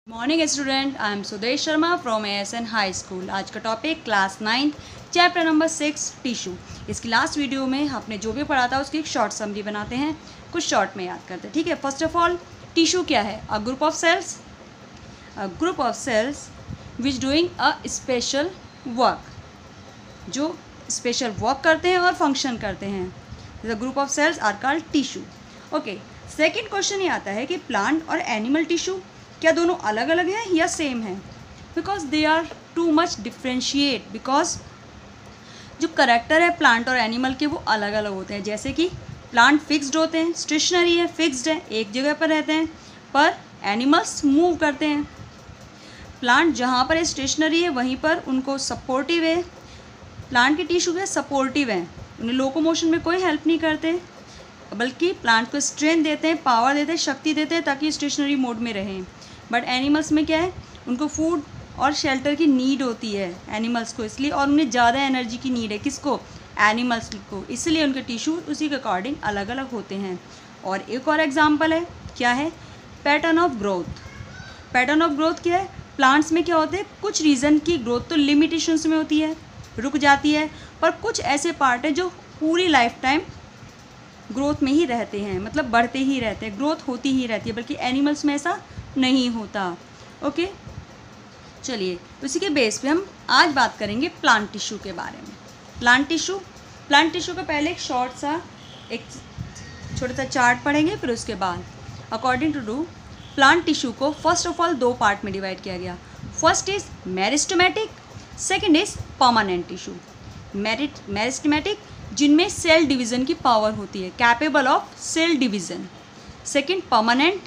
Morning student, I am Sudesh Sharma from ASN high school. आज का topic class 9 chapter number 6 tissue. इसकी last video में आपने जो भी पढ़ा था उसकी एक शॉर्ट समरी बनाते हैं, कुछ शॉर्ट में याद करते हैं। ठीक है, फर्स्ट ऑफ ऑल टिश्यू क्या है? A group of cells which doing a special work, जो स्पेशल वर्क करते हैं और फंक्शन करते हैं। The group of cells are called tissue. Okay, second question ये आता है कि प्लांट और एनिमल टिश्यू क्या दोनों अलग अलग हैं या सेम हैं? Because they are too much differentiate, because जो करेक्टर है प्लांट और एनिमल के वो अलग अलग होते हैं। जैसे कि प्लांट फिक्स्ड होते हैं, स्टेशनरी है, फिक्स्ड है, एक जगह पर रहते हैं, पर एनिमल्स मूव करते हैं। प्लांट जहाँ पर स्टेशनरी है वहीं पर उनको सपोर्टिव है, प्लांट के टिश्यू है सपोर्टिव है, उन्हें लोकोमोशन में कोई हेल्प नहीं करते, बल्कि प्लांट को स्ट्रेंथ देते हैं, पावर देते हैं, शक्ति देते हैं ताकि स्टेशनरी मोड में रहें। बट एनिमल्स में क्या है, उनको फूड और शेल्टर की नीड होती है एनिमल्स को, इसलिए, और उन्हें ज़्यादा एनर्जी की नीड है। किसको? एनिमल्स को, इसलिए उनके टिश्यू उसी के अकॉर्डिंग अलग अलग होते हैं। और एक और एग्जांपल है, क्या है? Pattern of growth. Pattern of growth क्या है? प्लांट्स में क्या होते हैं, कुछ रीज़न की ग्रोथ तो लिमिटेशंस में होती है, रुक जाती है, पर कुछ ऐसे पार्ट है जो पूरी लाइफ टाइम ग्रोथ में ही रहते हैं, मतलब बढ़ते ही रहते हैं, ग्रोथ होती ही रहती है, बल्कि एनिमल्स में ऐसा नहीं होता। ओके, चलिए उसी के बेस पे हम आज बात करेंगे प्लांट टिश्यू के बारे में। प्लांट टिश्यू का पहले एक छोटा सा चार्ट पढ़ेंगे, फिर उसके बाद according to do plant tissue को फर्स्ट ऑफ ऑल दो पार्ट में डिवाइड किया गया। First is meristematic, second is permanent tissue. Meristematic जिनमें सेल डिवीज़न की पावर होती है, capable of cell division. Second permanent,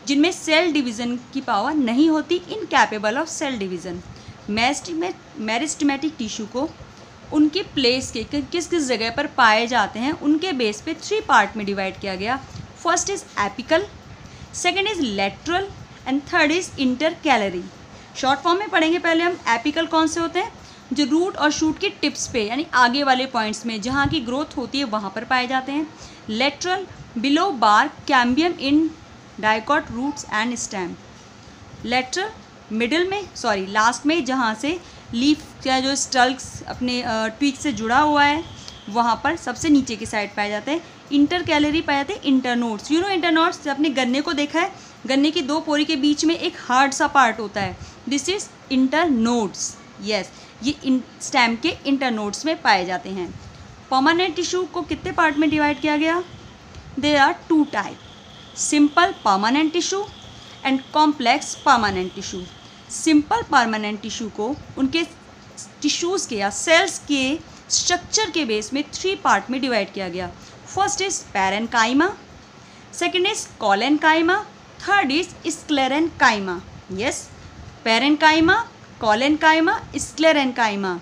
जिनमें सेल डिवीज़न की पावर नहीं होती, incapable of cell division. Meristematic tissue को उनके प्लेस के किस किस जगह पर पाए जाते हैं उनके बेस पे थ्री पार्ट में डिवाइड किया गया। First is apical, second is lateral and third is intercalary. Short form में पढ़ेंगे पहले हम। एपिकल कौन से होते हैं? जो रूट और शूट के टिप्स पे, यानी आगे वाले पॉइंट्स में जहाँ की ग्रोथ होती है वहाँ पर पाए जाते हैं। Lateral below bar cambium in dicot roots and stem. Lateral middle में, लास्ट में, जहाँ से लीफ का जो स्टल्क्स अपने ट्विग से जुड़ा हुआ है वहाँ पर सबसे नीचे की साइड पाए जाते हैं। इंटरकैलरी पाए जाते हैं इंटरनोड्स। यू नो इंटरनोड्स, आपने गन्ने को देखा है, गन्ने की दो पोरी के बीच में एक हार्ड सा पार्ट होता है, दिस इज इंटरनोड्स। यस, ये स्टेम के इंटरनोड्स में पाए जाते हैं। परमानेंट टिश्यू को कितने पार्ट में डिवाइड किया गया? There are two type, simple permanent tissue and complex permanent tissue. Simple permanent tissue को उनके टिश्यूज़ के या सेल्स के स्ट्रक्चर के बेस में थ्री पार्ट में डिवाइड किया गया। First is parenchyma, second is collenchyma, third is sclerenchyma. Yes, parenchyma, collenchyma, sclerenchyma.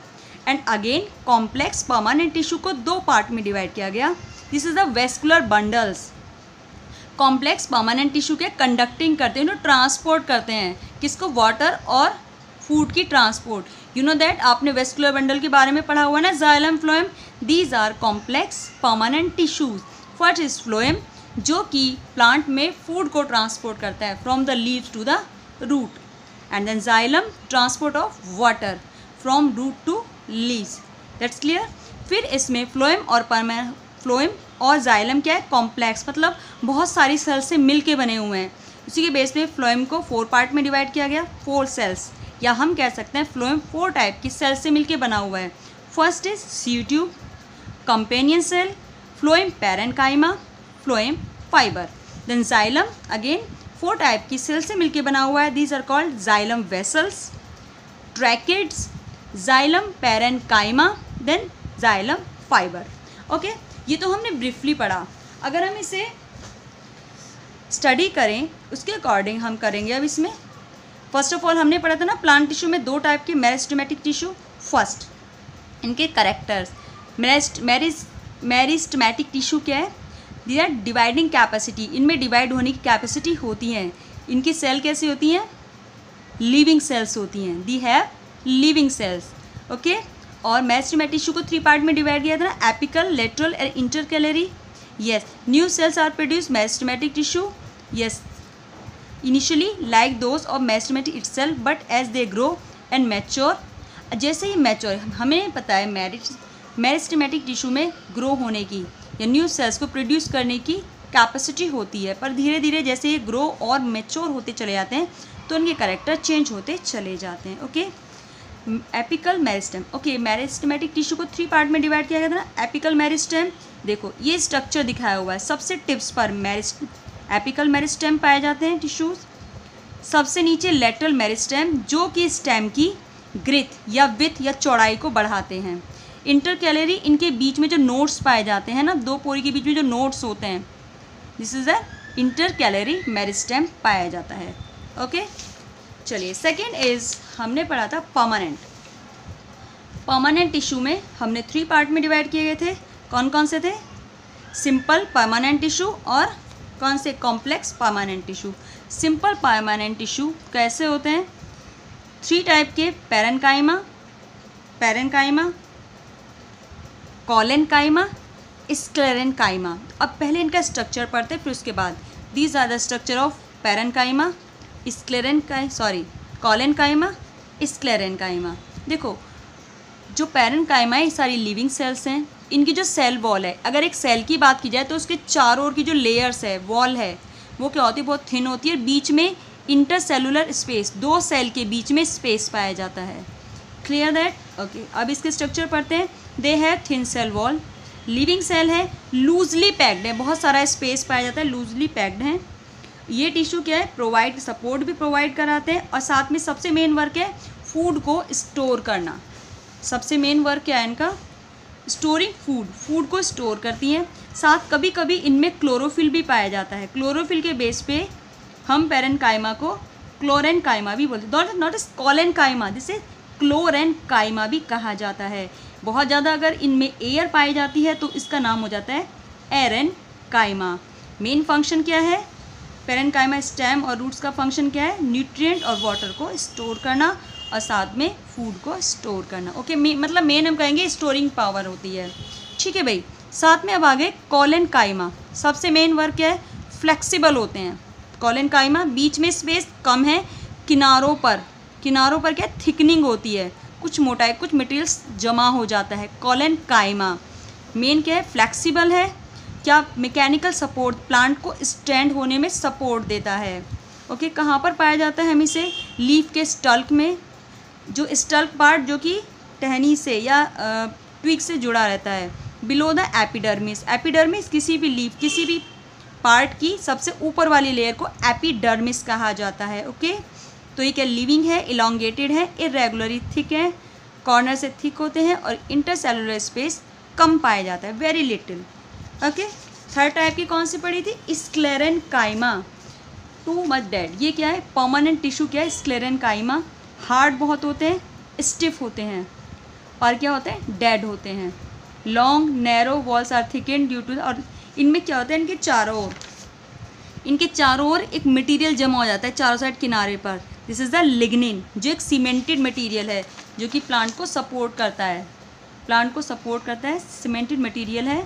And again complex permanent tissue को दो पार्ट में डिवाइड किया गया। This is the vascular bundles. Complex permanent tissue के conducting करते हैं, ट्रांसपोर्ट करते हैं, किसको? वाटर और फूड की ट्रांसपोर्ट। यू नो दैट, आपने वेस्कुलर बंडल के बारे में पढ़ा हुआ ना, xylem, phloem. These are complex permanent tissues. First is phloem, जो कि प्लांट में फूड को ट्रांसपोर्ट करता है from the leaves to the root, and then xylem, transport of water from root to leaves. That's clear. फिर इसमें phloem और xylem क्या है? कॉम्प्लेक्स, मतलब बहुत सारी सेल्स से मिल के बने हुए हैं। उसी के बेस पे फ्लोएम को फोर पार्ट में डिवाइड किया गया, फोर सेल्स, या हम कह सकते हैं फ्लोएम फोर टाइप की सेल्स से मिलके बना हुआ है। First is sieve tube, companion cell, phloem parenchyma, phloem fibre. Then xylem, again four type की सेल से मिलके बना हुआ है, these are called xylem vessels, tracheids, xylem parenchyma, then xylem fibre. Okay, ये तो हमने ब्रीफली पढ़ा। अगर हम इसे स्टडी करें उसके अकॉर्डिंग हम करेंगे। अब इसमें फर्स्ट ऑफ ऑल हमने पढ़ा था ना, प्लांट टिश्यू में दो टाइप के मेरिस्टेमेटिक टिश्यू। फर्स्ट, इनके करेक्टर्स। मेरिस्टेमेटिक टिश्यू क्या है? दी आर डिवाइडिंग कैपेसिटी, इनमें डिवाइड होने की कैपेसिटी होती है। इनकी सेल कैसी होती हैं? लिविंग सेल्स होती हैं, they have living cells. Okay, और मेरिस्टेमेटिक टिश्यू को थ्री पार्ट में डिवाइड किया था ना, एपिकल, लेटरल और intercalary. Yes, new cells are produce meristematic tissue. Yes, initially like those of meristematic itself, but as they grow and mature, जैसे ही mature, हमें पता है मेरिस्टेमेटिक टिश्यू में ग्रो होने की या न्यू सेल्स को प्रोड्यूस करने की कैपेसिटी होती है, पर धीरे धीरे जैसे ये ग्रो और मैच्योर होते चले जाते हैं तो उनके कैरेक्टर चेंज होते चले जाते हैं। Okay, apical meristem. Okay, meristematic tissue को 3 पार्ट में डिवाइड किया गया था ना। एपिकल मेरिस्टेम, देखो ये स्ट्रक्चर दिखाया हुआ है, सबसे टिप्स पर एपिकल मेरिस्टेम पाए जाते हैं टिश्यूज। सबसे नीचे लेटरल मेरिस्टेम, जो कि स्टेम की ग्रिथ या विथ या चौड़ाई को बढ़ाते हैं। इंटरकैलरी, इनके बीच में जो नोड्स पाए जाते हैं ना, 2 पोरी के बीच में जो नोड्स होते हैं, this is a intercalary meristem पाया जाता है। ओके, चलिए सेकेंड इज हमने पढ़ा था परमानेंट। परमानेंट टिश्यू में हमने 3 पार्ट में डिवाइड किए गए थे। कौन कौन से थे? सिंपल परमानेंट टिश्यू और कौन से? Complex permanent tissue. Simple permanent tissue कैसे होते हैं? 3 टाइप के, पैरेन्काइमा, कॉलेनकाइमा, स्क्लेरेन्काइमा। अब पहले इनका स्ट्रक्चर पढ़ते फिर उसके बाद। These are the structure of parenchyma, collenchyma, sclerenchyma. देखो जो पैरेन्काइमा है ये सारी लिविंग सेल्स हैं। इनकी जो सेल वॉल है, अगर एक सेल की बात की जाए तो उसके चारों ओर की जो लेयर्स है, वॉल है, वो क्या होती है? बहुत थिन होती है। बीच में इंटरसेलुलर स्पेस, 2 सेल के बीच में स्पेस पाया जाता है। Clear that? ओके, अब इसके स्ट्रक्चर पढ़ते हैं। They have thin cell wall, living cell है, लूजली पैक्ड है, बहुत सारा स्पेस पाया जाता है, लूजली पैक्ड है। ये टिश्यू क्या है? प्रोवाइड, सपोर्ट भी प्रोवाइड कराते हैं और साथ में सबसे मेन वर्क है फूड को स्टोर करना। सबसे मेन वर्क क्या है इनका? स्टोरिंग फूड, फूड को स्टोर करती हैं। साथ कभी कभी इनमें क्लोरोफिल भी पाया जाता है। क्लोरोफिल के बेस पे हम पैरेन्काइमा को क्लोरेन्काइमा भी बोलते हैं, नॉट इज कॉलेनकाइमा, जिसे क्लोरेन्काइमा भी कहा जाता है। बहुत ज़्यादा अगर इनमें एयर पाई जाती है तो इसका नाम हो जाता है एरेन्काइमा। मेन फंक्शन क्या है? पैरेन्काइमा स्टेम और रूट्स का फंक्शन क्या है? न्यूट्रिएंट और वाटर को स्टोर करना और साथ में फूड को स्टोर करना। ओके, मतलब मेन हम कहेंगे स्टोरिंग पावर होती है। ठीक है भाई। साथ में अब आगे कॉलेनकाइमा, सबसे मेन वर्क क्या है? फ्लेक्सिबल होते हैं। कॉलेनकाइमा बीच में स्पेस कम है, किनारों पर क्या थिकनिंग होती है, कुछ मोटाई, कुछ मटेरियल्स जमा हो जाता है। कॉलेनकाइमा मेन क्या है? फ्लेक्सिबल है। क्या? मैकेनिकल सपोर्ट, प्लांट को स्टैंड होने में सपोर्ट देता है। ओके, कहाँ पर पाया जाता है? हम इसे लीफ के स्टल्क में, जो स्टल्क पार्ट जो कि टहनी से या ट्विग से जुड़ा रहता है। बिलो द एपिडर्मिस, एपिडर्मिस किसी भी लीफ, किसी भी पार्ट की सबसे ऊपर वाली लेयर को एपिडर्मिस कहा जाता है। ओके, तो ये क्या? लिविंग है, इलोंगेटेड है, इरेगुलरली थिक है, कॉर्नर से थिक होते हैं और इंटरसेलुलर स्पेस कम पाया जाता है, very little. Okay, third type की कौन सी पड़ी थी? Sclerenchyma, too much dead. ये क्या है? परमानेंट टिश्यू क्या है? स्क्लेरेन्काइमा। हार्ड बहुत होते हैं, स्टिफ होते हैं और क्या होते हैं? डेड होते हैं। Long narrow walls are thickened due to, और इनमें क्या होता है? इनके चारों ओर एक मटेरियल जमा हो जाता है चारों साइड किनारे पर। दिस इज़ द लिग्निन, जो एक सीमेंटेड मटेरियल है जो कि प्लांट को सपोर्ट करता है, सीमेंटेड मटेरियल है।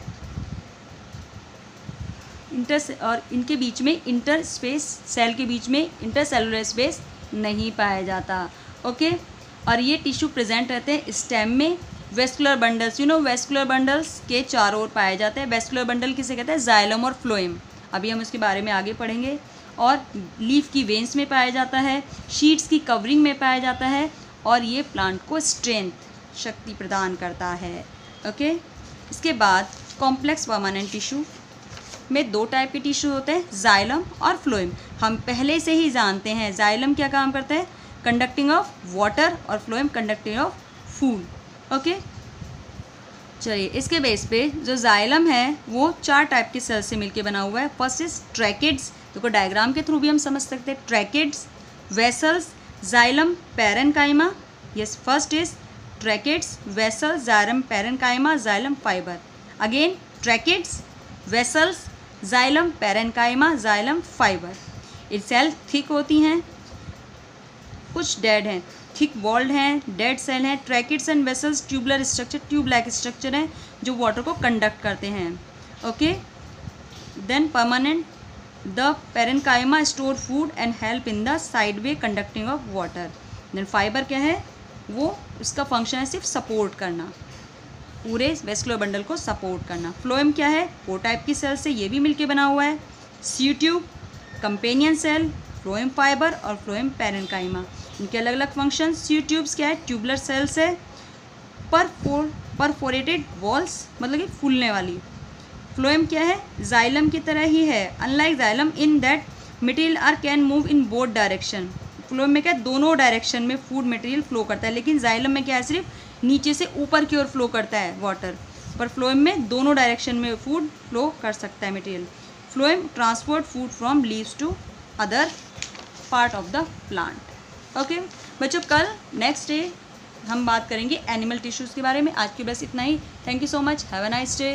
और इनके बीच में इंटर स्पेस, सेल के बीच में इंटरसेलुलर स्पेस नहीं पाया जाता। ओके, और ये टिश्यू प्रेजेंट रहते हैं स्टेम में। वेस्कुलर बंडल्स, वेस्कुलर बंडल्स के चारों ओर पाए जाते हैं। वेस्कुलर बंडल किसे कहते हैं? जाइलम और फ्लोएम। अभी हम इसके बारे में आगे पढ़ेंगे। और लीफ की वेन्स में पाया जाता है, शीट्स की कवरिंग में पाया जाता है और ये प्लांट को स्ट्रेंथ, शक्ति प्रदान करता है। ओके, इसके बाद कॉम्प्लेक्स परमानेंट टिश्यू में 2 टाइप के टिश्यू होते हैं, जाइलम और फ्लोएम। हम पहले से ही जानते हैं जाइलम क्या काम करता है? कंडक्टिंग ऑफ वाटर, और phloem conducting of food. Okay, चलिए इसके बेस पे जो जाइलम है वो 4 टाइप के सेल से मिलके बना हुआ है। फर्स्ट इज ट्रैकिड्स, तो डायग्राम के थ्रू भी हम समझ सकते हैं। Tracheids, vessels, xylem, parenchyma. Yes, first is tracheids, vessels, xylem, parenchyma, xylem fibre. Again tracheids, vessels, xylem, parenchyma, xylem fibre. ये सेल थिक होती हैं, कुछ डेड हैं, थिक वॉल्ड हैं, डेड सेल हैं। Tracheids and vessels tubular structure, tube like structure हैं जो water को कंडक्ट करते हैं। Okay, then permanent the parenchyma store food and help in the sideway conducting of water. Then fibre क्या है, वो उसका फंक्शन है सिर्फ सपोर्ट करना, पूरे वेस्कुलर बंडल को सपोर्ट करना। फ्लोएम क्या है, ओ टाइप की सेल से ये भी मिलके बना हुआ है। Sieve tube, companion cell, phloem fiber और फ्लोएम पेरेन्काइमा, इनके अलग अलग फंक्शन। सी ट्यूब्स क्या है, ट्यूबुलर सेल्स है। परफोरेटेड वॉल्स मतलब कि फूलने वाली। फ्लोएम क्या है, जाइलम की तरह ही है, unlike xylem in that material are can move in both direction. Phloem में क्या है, दोनों डायरेक्शन में फूड मटेरियल फ्लो करता है, लेकिन जाइलम में क्या है, सिर्फ नीचे से ऊपर की ओर फ्लो करता है वाटर, पर फ्लोएम में दोनों डायरेक्शन में फूड फ्लो कर सकता है material. Phloem transport food from leaves to other part of the plant. Okay बच्चों, कल नेक्स्ट डे हम बात करेंगे एनिमल टिश्यूज़ के बारे में। आज की बस इतना ही। Thank you so much, have a nice day.